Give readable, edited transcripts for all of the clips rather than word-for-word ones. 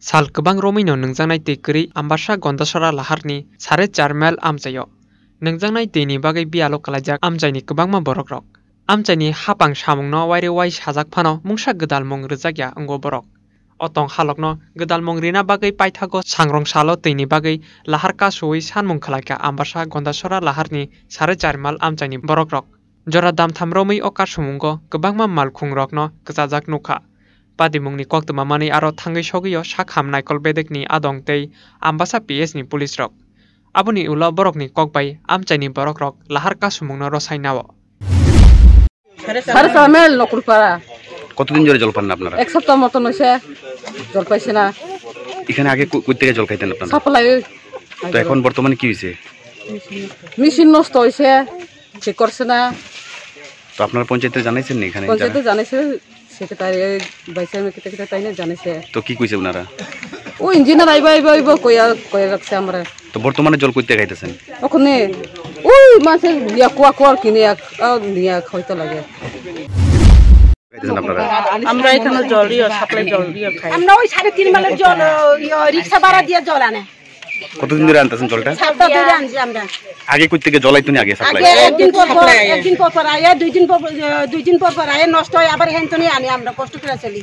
Sal kebang Romino nengjangnai tekeri ambasa gondasara laharni 4.5 mil amjayo. Nengjangnai teni bagai bialo kalajak amjaini kebangma borok rok. Amjaini hapang samungno waire wai sajak phano mungsa gedal mong rjakya anggo borok. Otong halokno gedal mong rina bagai paithago sangrong salo teni bagai lahar kasui sanmung khalaka ambasa gondasara laharni 4.5 mil amjaini borok rok. Jora dam thamromui oka sumungo kebangma malkhung rokno kchajak nukha. Padimungni koktuma mani aro thangai sogiyo sakham naikol bedekni adong tei ambasa PS ni police rok. Aboni ulo borokni kokbai amchaini borok rok lahar kasumungno rosainao. সাড়ে 4 mile নকুলপাড়া। কতদিন ধরে জল পান না আপনারা? এক সপ্তাহ মতন হইছে জল পাইছে না। এখানে আগে কই থেকে জল খাইতেন আপনারা? সাপ্লাই। তো এখন বর্তমানে কি হইছে? মেশিন নষ্ট হইছে, ঠিক করছে না। তো আপনারা পঞ্চায়েতে জানাইছেন না এখানে? পঞ্চায়েতে জানাইছে, সেক্রেটারি বাইসে আমি কেটে তাইনে জানাইছে। তো কি কইছে আপনারা? ও ইঞ্জিনিয়ার আইবা কইয়া রাখছে আমরা। তো বর্তমানে জল কই থেকে খাইতেছেন? ওখানে ওই মাছের ইয়া কুয়া কিনে নিয়া খাইতে লাগে। আমরা এখানে জল সাপ্লাই জল খাই। আমরা ওই 3.5 মাইলের জল রিকশা ভাড়া দিয়ে জল আনে। কতদিন ধরে আনতেছেন জলটা? সপ্তাহ ধরে আনছি আমরা। আগে কই থেকে জল আইতনি আগে সাপ্লাই? একদিন পর আয়ে, দুই দিন পর আয়ে নষ্ট হয় আবার হেনতনি আনি আমরা কষ্ট করে চলি।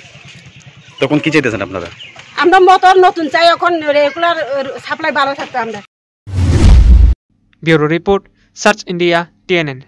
তখন কি চাইতেছেন আপনারা? আমরা মোটর নতুন চাই, এখন রেগুলার সাপ্লাই ভালো থাকতে আমরা। Bureau Report, Search India, TNN.